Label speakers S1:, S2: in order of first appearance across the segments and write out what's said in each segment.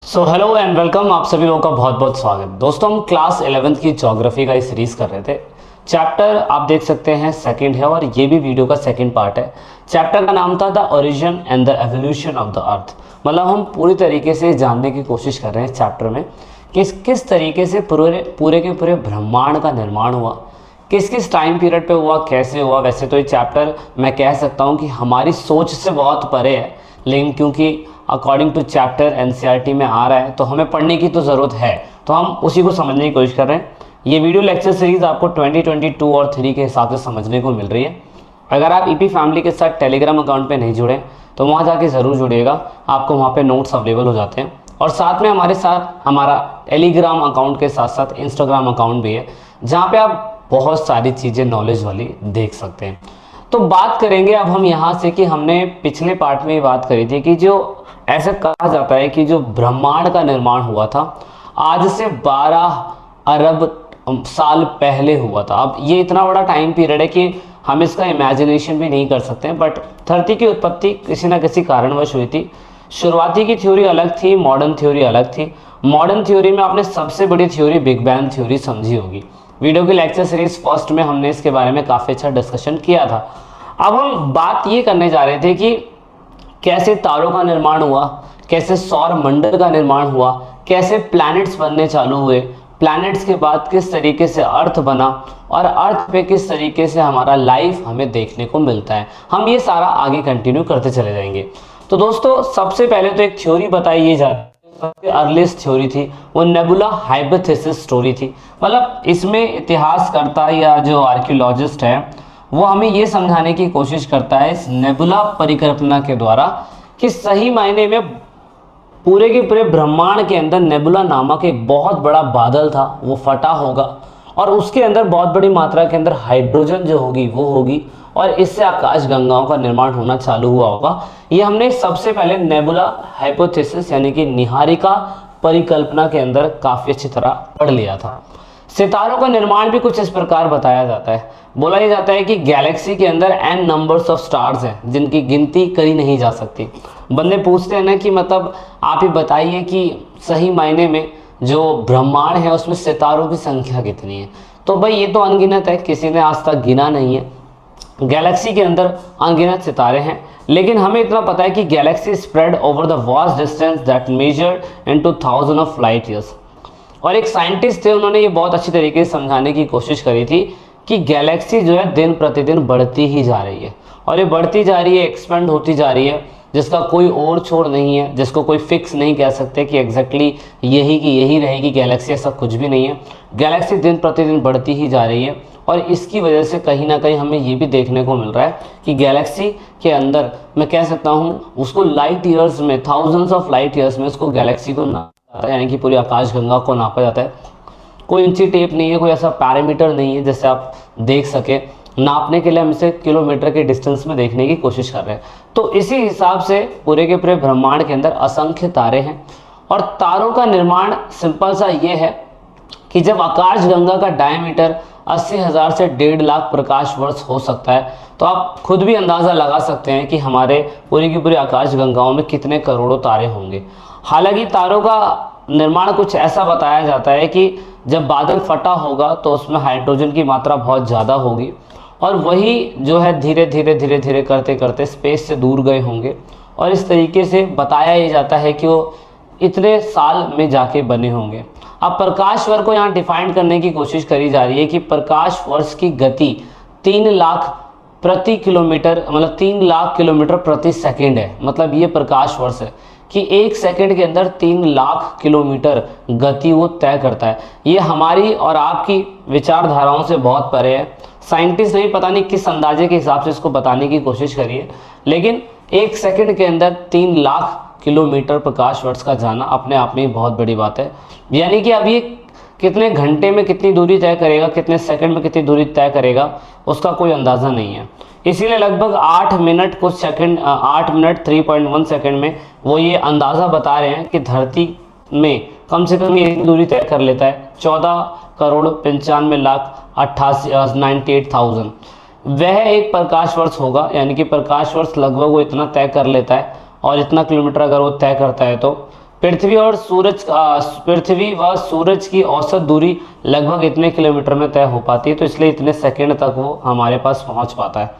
S1: So hello and welcome, आप सभी लोगों का बहुत बहुत स्वागत। दोस्तों, हम क्लास 11th की ज्योग्राफी का सीरीज कर रहे थे। चैप्टर आप देख सकते हैं सेकंड है और ये भी वीडियो का सेकंड पार्ट है। चैप्टर का नाम था the origin and the evolution of the earth. मतलब हम पूरी तरीके से जानने की कोशिश कर रहे हैं चैप्टर में कि किस तरीके से पूरे के पूरे ब्रह्मांड का निर्माण हुआ, किस किस टाइम पीरियड पे हुआ, कैसे हुआ। वैसे तो ये चैप्टर मैं कह सकता हूँ कि हमारी सोच से बहुत परे है, लेकिन क्योंकि अकॉर्डिंग टू चैप्टर एनसीईआरटी में आ रहा है तो हमें पढ़ने की तो ज़रूरत है, तो हम उसी को समझने की कोशिश कर रहे हैं। ये वीडियो लेक्चर सीरीज़ आपको 2022 और 3 के हिसाब से समझने को मिल रही है। अगर आप ईपी फैमिली के साथ टेलीग्राम अकाउंट पे नहीं जुड़े तो वहाँ जाके ज़रूर जुड़िएगा, आपको वहाँ पे नोट्स अवेलेबल हो जाते हैं। और साथ में हमारे साथ हमारा टेलीग्राम अकाउंट के साथ साथ इंस्टाग्राम अकाउंट भी है, जहाँ पे आप बहुत सारी चीज़ें नॉलेज वाली देख सकते हैं। तो बात करेंगे अब हम यहाँ से कि हमने पिछले पार्ट में ये बात करी थी कि जो ऐसा कहा जाता है कि जो ब्रह्मांड का निर्माण हुआ था आज से 12 अरब साल पहले हुआ था। अब ये इतना बड़ा टाइम पीरियड है कि हम इसका इमेजिनेशन भी नहीं कर सकते हैं, बट धरती की उत्पत्ति किसी न किसी कारणवश हुई थी। शुरुआती की थ्योरी अलग थी, मॉडर्न थ्योरी अलग थी। मॉडर्न थ्योरी में आपने सबसे बड़ी थ्योरी बिग बैंग थ्योरी समझी होगी। वीडियो की लेक्चर सीरीज फर्स्ट में हमने इसके बारे में काफ़ी अच्छा डिस्कशन किया था। अब हम बात ये करने जा रहे थे कि कैसे तारों का निर्माण हुआ, कैसे सौर मंडल का निर्माण हुआ, कैसे प्लैनेट्स बनने चालू हुए, प्लैनेट्स के बाद किस तरीके से अर्थ बना और अर्थ पे किस तरीके से हमारा लाइफ हमें देखने को मिलता है। हम ये सारा आगे कंटिन्यू करते चले जाएंगे। तो दोस्तों, सबसे पहले तो एक थ्योरी बताई ये जाती है, सबसे अर्लीस्ट थ्योरी थी वो नेबुला हाइपोथेसिस स्टोरी थी। मतलब इसमें इतिहासकर्ता या जो आर्कियोलॉजिस्ट है वो हमें ये समझाने की कोशिश करता है इस नेबुला परिकल्पना के द्वारा कि सही मायने में पूरे के पूरे ब्रह्मांड के अंदर नेबुला नामक एक बहुत बड़ा बादल था, वो फटा होगा और उसके अंदर बहुत बड़ी मात्रा के अंदर हाइड्रोजन जो होगी वो होगी और इससे आकाश गंगाओं का निर्माण होना चालू हुआ होगा। ये हमने सबसे पहले नेबुला हाइपोथेसिस यानी कि निहारिका परिकल्पना के अंदर काफ़ी अच्छी तरह पढ़ लिया था। सितारों का निर्माण भी कुछ इस प्रकार बताया जाता है। बोला यह जाता है कि गैलेक्सी के अंदर n नंबर्स ऑफ स्टार्स हैं जिनकी गिनती करी नहीं जा सकती। बंदे पूछते हैं ना कि मतलब आप ही बताइए कि सही मायने में जो ब्रह्मांड है उसमें सितारों की संख्या कितनी है। तो भाई ये तो अनगिनत है, किसी ने आज तक गिना नहीं है। गैलेक्सी के अंदर अनगिनत सितारे हैं, लेकिन हमें इतना पता है कि Galaxy spread over the vast distance that measured into 1000 of light years. और एक साइंटिस्ट थे, उन्होंने ये बहुत अच्छी तरीके से समझाने की कोशिश करी थी कि गैलेक्सी जो है दिन प्रतिदिन बढ़ती ही जा रही है और ये बढ़ती जा रही है, एक्सपेंड होती जा रही है, जिसका कोई और छोर नहीं है, जिसको कोई फिक्स नहीं कह सकते कि एग्जैक्टली यही की यही रहेगी गैलेक्सी, ऐसा कुछ भी नहीं है। गैलेक्सी दिन प्रतिदिन बढ़ती ही जा रही है और इसकी वजह से कहीं ना कहीं हमें ये भी देखने को मिल रहा है कि गैलेक्सी के अंदर मैं कह सकता हूँ उसको लाइट ईयर्स में, थाउजेंड्स ऑफ लाइट ईयर्स में उसको गैलेक्सी को यानी कि पूरी आकाश गंगा को नापा जाता है। कोई इंची टेप नहीं है, कोई ऐसा पैरामीटर नहीं है जिससे आप देख सके। नापने के लिए हम इसे किलोमीटर के डिस्टेंस में देखने की कोशिश कर रहे हैं। तो इसी हिसाब से पूरे के पूरे ब्रह्मांड के अंदर असंख्य तारे हैं और तारों का निर्माण सिंपल सा ये है कि जब आकाश गंगा का डायमीटर 80,000 से 1.5 लाख प्रकाश वर्ष हो सकता है तो आप खुद भी अंदाज़ा लगा सकते हैं कि हमारे पूरी की पूरी आकाश गंगाओं में कितने करोड़ों तारे होंगे। हालांकि तारों का निर्माण कुछ ऐसा बताया जाता है कि जब बादल फटा होगा तो उसमें हाइड्रोजन की मात्रा बहुत ज़्यादा होगी और वही जो है धीरे धीरे करते करते स्पेस से दूर गए होंगे और इस तरीके से बताया ये जाता है कि वो इतने साल में जाके बने होंगे। अब प्रकाश वर्ष को यहाँ डिफाइन करने की कोशिश करी जा रही है कि प्रकाश वर्ष की गति 3 लाख प्रति किलोमीटर, मतलब 3 लाख किलोमीटर प्रति सेकेंड है। मतलब ये प्रकाश वर्ष है कि 1 सेकंड के अंदर 3 लाख किलोमीटर गति वो तय करता है। ये हमारी और आपकी विचारधाराओं से बहुत परे है। साइंटिस्ट ने पता नहीं किस अंदाजे के हिसाब से इसको बताने की कोशिश करी है, लेकिन 1 सेकंड के अंदर 3 लाख किलोमीटर प्रकाश वर्ष का जाना अपने आप में बहुत बड़ी बात है। यानी कि अब ये कितने घंटे में कितनी दूरी तय करेगा, कितने सेकंड में कितनी दूरी तय करेगा, उसका कोई अंदाज़ा नहीं है। इसीलिए लगभग 8 मिनट कुछ सेकंड 8 मिनट 3.1 सेकंड में वो ये अंदाज़ा बता रहे हैं कि धरती में कम से कम ये दूरी तय कर लेता है 14,95,98,000। वह एक प्रकाश वर्ष होगा, यानी कि प्रकाश वर्ष लगभग वो इतना तय कर लेता है और इतना किलोमीटर अगर वो तय करता है तो पृथ्वी व सूरज की औसत दूरी लगभग इतने किलोमीटर में तय हो पाती है, तो इसलिए इतने सेकंड तक वो हमारे पास पहुंच पाता है।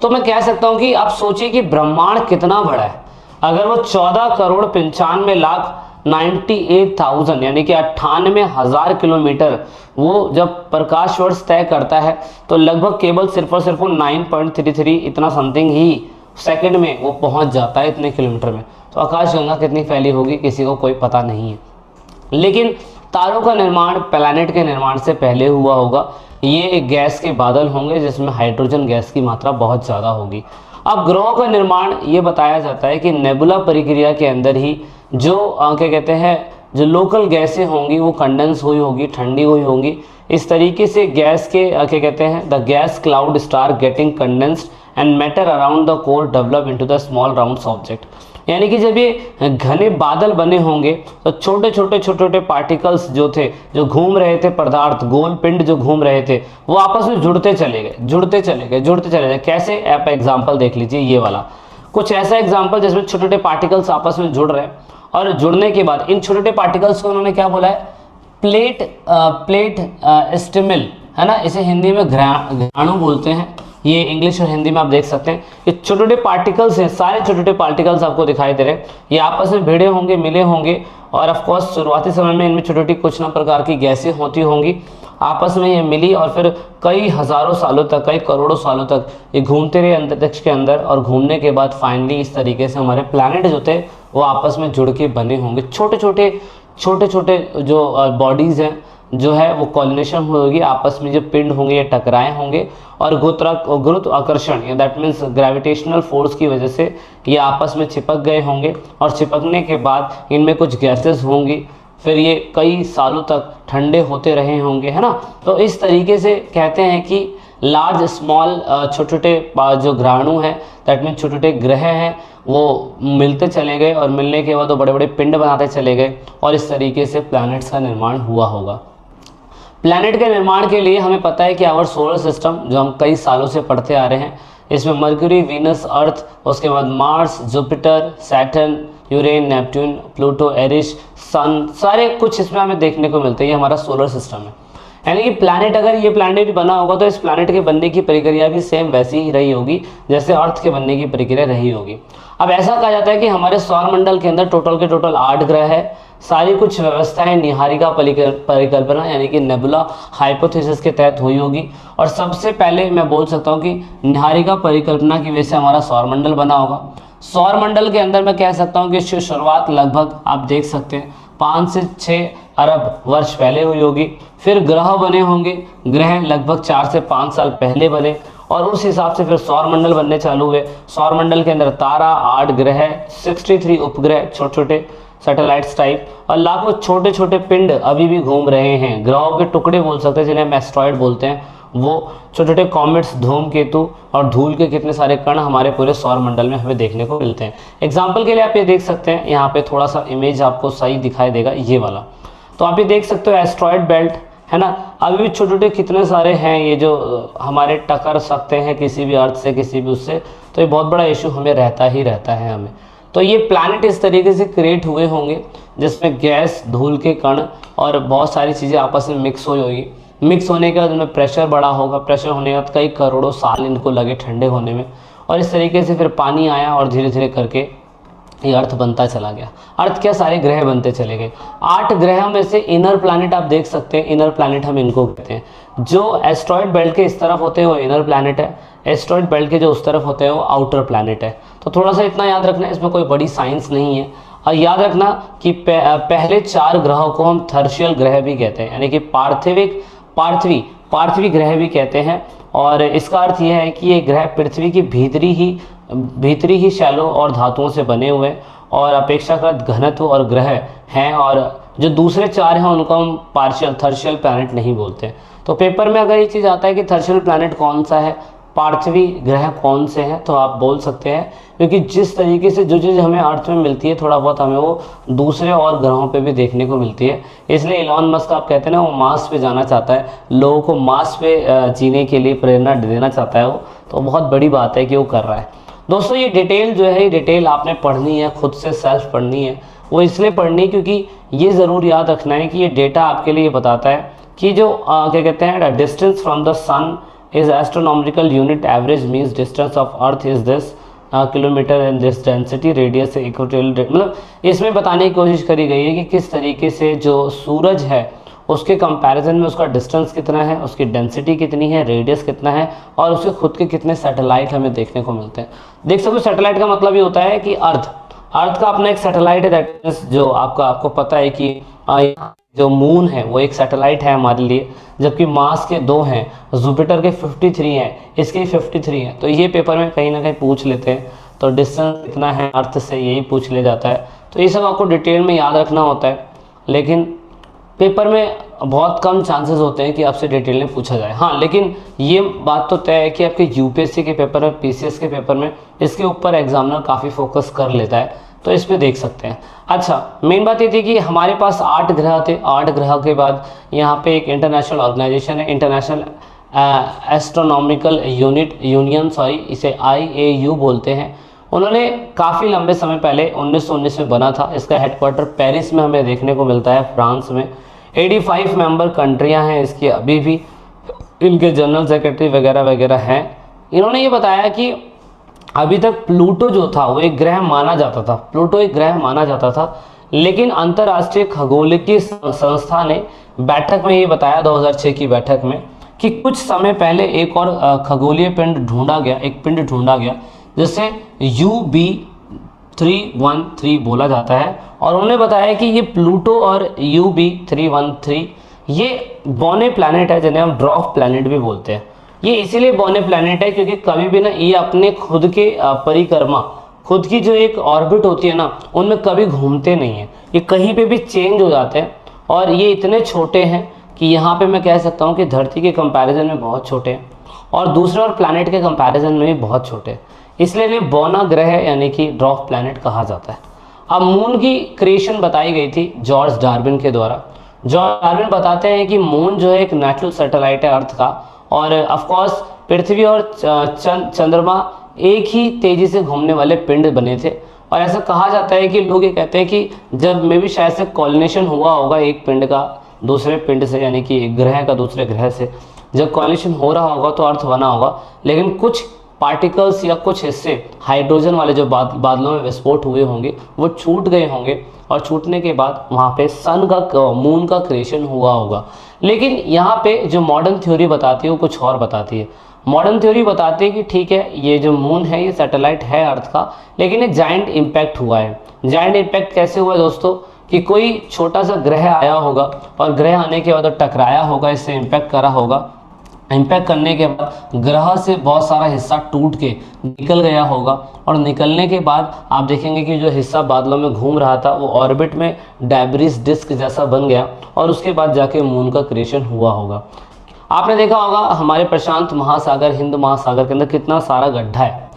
S1: तो मैं कह सकता हूं कि आप सोचिए कि ब्रह्मांड कितना बड़ा है। अगर वो 14,95,00,000 98,000 यानी कि 98,000 किलोमीटर वो जब प्रकाश वर्ष तय करता है, तो लगभग केवल सिर्फ और सिर्फ 9.33 इतना समथिंग ही सेकंड में वो पहुंच जाता है इतने किलोमीटर में। तो आकाशगंगा कितनी फैली होगी किसी को कोई पता नहीं है। लेकिन तारों का निर्माण प्लैनेट के निर्माण से पहले हुआ होगा। ये एक गैस के बादल होंगे जिसमें हाइड्रोजन गैस की मात्रा बहुत ज़्यादा होगी। अब ग्रहों का निर्माण ये बताया जाता है कि नेबुला प्रक्रिया के अंदर ही जो क्या कहते हैं, जो लोकल गैसें होंगी वो कंडेंस हुई होगी, ठंडी हुई होंगी। इस तरीके से गैस के क्या कहते हैं, the gas cloud star getting condensed and matter around the core develop into the small round object. यानी कि जब ये घने बादल बने होंगे तो छोटे छोटे पार्टिकल्स जो थे, जो घूम रहे थे पदार्थ, गोल पिंड जो घूम रहे थे, वो आपस में जुड़ते चले गए। कैसे? आप एग्जाम्पल देख लीजिए, ये वाला कुछ ऐसा एग्जाम्पल जिसमें छोटे छोटे पार्टिकल्स आपस में जुड़ रहे हैं, और जुड़ने के बाद इन छोटे छोटे पार्टिकल्स को उन्होंने क्या बोला है, प्लेट स्टिमिल, है ना, इसे हिंदी में ग्रहाणु बोलते हैं। ये इंग्लिश और हिंदी में आप देख सकते हैं। ये छोटे छोटे पार्टिकल्स हैं, सारे छोटे छोटे पार्टिकल्स आपको दिखाई दे रहे हैं। ये आपस में भिड़े होंगे, मिले होंगे, और ऑफ कोर्स शुरुआती समय में इनमें छोटी छोटी कुछ ना प्रकार की गैसें होती होंगी, आपस में ये मिली और फिर कई हज़ारों सालों तक, कई करोड़ों सालों तक ये घूमते रहे अंतरिक्ष के अंदर, और घूमने के बाद फाइनली इस तरीके से हमारे प्लैनेट जो थे वो आपस में जुड़ के बने होंगे। छोटे छोटे जो बॉडीज़ हैं जो है वो कॉलिनेशन होगी, आपस में जो पिंड होंगे ये टकराए होंगे, और गुरुत्वाकर्षण या दैट मीन्स ग्रेविटेशनल फोर्स की वजह से ये आपस में चिपक गए होंगे, और चिपकने के बाद इनमें कुछ गैसेस होंगी, फिर ये कई सालों तक ठंडे होते रहे होंगे, है ना। तो इस तरीके से कहते हैं कि लार्ज स्मॉल छोटे छोटे जो ग्रहाणु हैं, दैट मीन्स छोटे छोटे ग्रह हैं, वो मिलते चले गए, और मिलने के बाद वो बड़े बड़े पिंड बनाते चले गए, और इस तरीके से प्लैनेट्स का निर्माण हुआ होगा। प्लैनेट के निर्माण के लिए हमें पता है कि आवर सोलर सिस्टम जो हम कई सालों से पढ़ते आ रहे हैं, इसमें मर्क्यूरी, वीनस, अर्थ, उसके बाद Mars, Jupiter, Saturn, यूरेन, Neptune, Pluto, Eris, सन, सारे कुछ इसमें हमें देखने को मिलते हैं। ये हमारा सोलर सिस्टम है। यानी कि प्लैनेट, अगर ये प्लैनेट बना होगा तो इस प्लैनेट के बनने की प्रक्रिया भी सेम वैसी ही रही होगी जैसे अर्थ के बनने की प्रक्रिया रही होगी। अब ऐसा कहा जाता है कि हमारे सौरमंडल के अंदर टोटल के टोटल 8 ग्रह है। सारी कुछ व्यवस्थाएं निहारिका परिकल्पना यानी कि नेबुला हाइपोथेसिस के तहत हुई होगी, और सबसे पहले मैं बोल सकता हूँ कि निहारिका परिकल्पना की वजह से हमारा सौरमंडल बना होगा। सौरमंडल के अंदर मैं कह सकता हूँ कि इसकी शुरुआत लगभग आप देख सकते हैं 5 से 6 अरब वर्ष पहले हुई होगी। फिर ग्रह बने होंगे, ग्रह लगभग 4 से 5 साल पहले बने, और उस हिसाब से फिर सौरमंडल बनने चालू हुए। सौरमंडल के अंदर तारा, 8 ग्रह, 63 उपग्रह, छोटे छोटे सैटेलाइट्स टाइप, और लाखों छोटे छोटे पिंड अभी भी घूम रहे हैं। ग्रहों के टुकड़े बोल सकते हैं जिन्हें हम एस्ट्रॉयड बोलते हैं, वो छोटे छोटे कॉमेट्स, धूमकेतु और धूल के कितने सारे कण हमारे पूरे सौरमंडल में हमें देखने को मिलते हैं। एग्जाम्पल के लिए आप ये देख सकते हैं, यहाँ पे थोड़ा सा इमेज आपको सही दिखाई देगा, ये वाला। तो आप ये देख सकते हो एस्ट्रॉयड बेल्ट, है ना। अभी भी छोटे छोटे कितने सारे हैं ये जो हमारे टकर सकते हैं किसी भी अर्थ से, किसी भी उससे, तो ये बहुत बड़ा इशू हमें रहता ही रहता है हमें। तो ये प्लैनेट इस तरीके से क्रिएट हुए होंगे जिसमें गैस, धूल के कण और बहुत सारी चीज़ें आपस में मिक्स हुई होगी। मिक्स होने के बाद उनमें प्रेशर बढ़ा होगा, प्रेशर होने के बाद कई करोड़ों साल इनको लगे ठंडे होने में, और इस तरीके से फिर पानी आया और धीरे धीरे करके ये अर्थ बनता चला गया। अर्थ क्या, सारे ग्रह बनते चले गए। 8 ग्रहों में से इनर प्लैनेट आप देख सकते हैं, इनर प्लैनेट हम इनको कहते हैं। जो एस्ट्रॉयड बेल्ट के इस तरफ होते हैं वो इनर प्लैनेट है, एस्ट्रॉयड बेल्ट के जो उस तरफ होते हैं वो आउटर प्लैनेट है। तो थोड़ा सा इतना याद रखना, इसमें कोई बड़ी साइंस नहीं है। और याद रखना कि पहले 4 ग्रहों को हम थर्शियल ग्रह भी कहते हैं, यानी कि पार्थिवी ग्रह भी कहते हैं। और इसका अर्थ यह है कि ये ग्रह पृथ्वी की भीतरी ही शैलो और धातुओं से बने हुए और अपेक्षाकृत घनत्व और ग्रह हैं, और जो दूसरे 4 हैं उनको हम थर्शियल प्लैनेट नहीं बोलते। तो पेपर में अगर ये चीज़ आता है कि थर्शियल प्लैनेट कौन सा है, पार्थिवी ग्रह कौन से हैं, तो आप बोल सकते हैं, क्योंकि जिस तरीके से जो चीज़ हमें अर्थ में मिलती है थोड़ा बहुत हमें वो दूसरे और ग्रहों पे भी देखने को मिलती है। इसलिए इलॉन मस्क आप कहते हैं ना, वो मार्स पे जाना चाहता है, लोगों को मार्स पे जीने के लिए प्रेरणा देना चाहता है वो, तो बहुत बड़ी बात है कि वो कर रहा है। दोस्तों ये डिटेल जो है, ये डिटेल आपने पढ़नी है, खुद से सेल्फ पढ़नी है। वो इसलिए पढ़नी क्योंकि ये ज़रूर याद रखना है कि ये डेटा आपके लिए बताता है कि जो क्या कहते हैं distance from the sun is astronomical unit average means distance of earth is this kilometer and this density radius equatorial, मतलब इसमें बताने की कोशिश करी गई है कि किस तरीके से जो सूरज है उसके कंपैरिजन में उसका डिस्टेंस कितना है, उसकी डेंसिटी कितनी है, रेडियस कितना है और उसके खुद के कितने सैटेलाइट हमें देखने को मिलते हैं। देख सकते हो सैटेलाइट का मतलब ये होता है कि अर्थ का अपना एक सैटेलाइट है, दैट मीन्स जो आपको पता है कि जो मून है वो एक सैटेलाइट है हमारे लिए, जबकि मास के 2 हैं, जुपिटर के 53 हैं, इसके 53 हैं। तो ये पेपर में कहीं ना कहीं पूछ लेते हैं, तो डिस्टेंस कितना है अर्थ से यही पूछ ले जाता है। तो ये सब आपको डिटेल में याद रखना होता है, लेकिन पेपर में बहुत कम चांसेस होते हैं कि आपसे डिटेल में पूछा जाए। हाँ, लेकिन ये बात तो तय है कि आपके यूपीएससी के पेपर में, पीसीएस के पेपर में इसके ऊपर एग्जामिनर काफ़ी फोकस कर लेता है, तो इस पे देख सकते हैं। अच्छा, मेन बात ये थी कि हमारे पास 8 ग्रह थे। 8 ग्रह के बाद यहाँ पे एक इंटरनेशनल ऑर्गेनाइजेशन है, इंटरनेशनल एस्ट्रोनॉमिकल यूनियन, इसे IAU बोलते हैं। उन्होंने काफ़ी लंबे समय पहले 1919 में बना था। इसका हेडक्वार्टर पेरिस में हमें देखने को मिलता है, फ्रांस में। 85 मेंबर कंट्रियां हैं इसकी, अभी भी इनके जनरल सेक्रेटरी वगैरह वगैरह हैं। इन्होंने ये बताया कि अभी तक प्लूटो जो था वो एक ग्रह माना जाता था, प्लूटो एक ग्रह माना जाता था, लेकिन अंतर्राष्ट्रीय खगोलिकी संस्था ने बैठक में ये बताया 2006 की बैठक में कि कुछ समय पहले एक और खगोलीय पिंड ढूंढा गया, एक पिंड ढूंढा गया जिसे UB313 बोला जाता है। और उन्होंने बताया कि ये प्लूटो और UB313 ये बौने प्लैनेट है, जिन्हें हम ड्वार्फ प्लैनेट भी बोलते हैं। ये इसीलिए बौने प्लैनेट है क्योंकि कभी भी ना ये अपने खुद के परिक्रमा, खुद की जो एक ऑर्बिट होती है ना, उनमें कभी घूमते नहीं हैं, ये कहीं पे भी चेंज हो जाते हैं। और ये इतने छोटे हैं कि यहाँ पे मैं कह सकता हूँ कि धरती के कंपैरिजन में बहुत छोटे हैं और दूसरे और प्लैनेट के कंपैरिजन में भी बहुत छोटे हैं, इसलिए इन्हें बौना ग्रह यानी कि ड्वार्फ प्लैनेट कहा जाता है। अब मून की क्रिएशन बताई गई थी जॉर्ज डार्विन के द्वारा। जॉर्ज डार्विन बताते हैं कि मून जो है एक नेचुरल सैटेलाइट है अर्थ का, और ऑफकोर्स पृथ्वी और चंद्रमा एक ही तेजी से घूमने वाले पिंड बने थे। और ऐसा कहा जाता है कि लोग ये कहते हैं कि जब में भी शायद से कॉलिनेशन हुआ होगा एक पिंड का दूसरे पिंड से, यानी कि एक ग्रह का दूसरे ग्रह से जब कॉलिनेशन हो रहा होगा तो अर्थ बना होगा, लेकिन कुछ पार्टिकल्स या कुछ हिस्से हाइड्रोजन वाले जो बादलों में विस्फोट हुए होंगे वो छूट गए होंगे, और छूटने के बाद वहाँ पे मून का क्रिएशन हुआ होगा। लेकिन यहाँ पे जो मॉडर्न थ्योरी बताती है वो कुछ और बताती है। मॉडर्न थ्योरी बताती है कि ठीक है, ये जो मून है ये सैटेलाइट है अर्थ का, लेकिन ये जाइंट इम्पैक्ट हुआ है। जाइंट इम्पैक्ट कैसे हुआ है दोस्तों, कि कोई छोटा सा ग्रह आया होगा और ग्रह आने के बाद टकराया होगा, इससे इम्पैक्ट करा होगा। इम्पैक्ट करने के बाद ग्रह से बहुत सारा हिस्सा टूट के निकल गया होगा, और निकलने के बाद आप देखेंगे कि जो हिस्सा बादलों में घूम रहा था वो ऑर्बिट में डेब्रिस डिस्क जैसा बन गया, और उसके बाद जाके मून का क्रिएशन हुआ होगा। आपने देखा होगा हमारे प्रशांत महासागर, हिंद महासागर के अंदर कितना सारा गड्ढा है,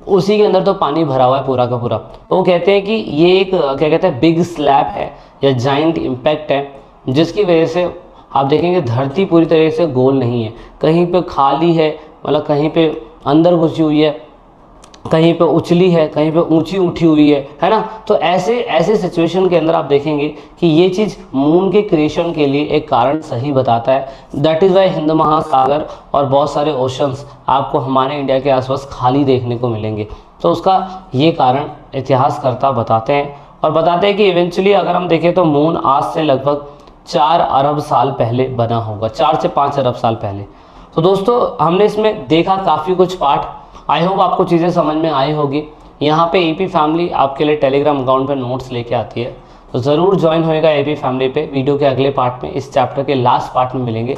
S1: उसी के अंदर तो पानी भरा हुआ है पूरा का पूरा। तो वो कहते हैं कि ये एक क्या कहते हैं बिग स्लैब है या जाइंट इम्पैक्ट है, जिसकी वजह से आप देखेंगे धरती पूरी तरीके से गोल नहीं है, कहीं पे खाली है, मतलब कहीं पे अंदर घुसी हुई है, कहीं पे उछली है, कहीं पे ऊंची उठी हुई है ना। तो ऐसे सिचुएशन के अंदर आप देखेंगे कि ये चीज़ मून के क्रिएशन के लिए एक कारण सही बताता है। दैट इज़ वाई हिंद महासागर और बहुत सारे ओशंस आपको हमारे इंडिया के आसपास खाली देखने को मिलेंगे। तो उसका ये कारण इतिहासकर्ता बताते हैं, और बताते हैं कि इवेंचुअली अगर हम देखें तो मून आज से लगभग 4 अरब साल पहले बना होगा, 4 से 5 अरब साल पहले। तो दोस्तों हमने इसमें देखा काफ़ी कुछ पार्ट, आई होप आपको चीज़ें समझ में आई होगी। यहाँ पे एपी फैमिली आपके लिए टेलीग्राम अकाउंट पे नोट्स लेके आती है, तो ज़रूर ज्वाइन होएगा एपी फैमिली पे। वीडियो के अगले पार्ट में इस चैप्टर के लास्ट पार्ट में मिलेंगे।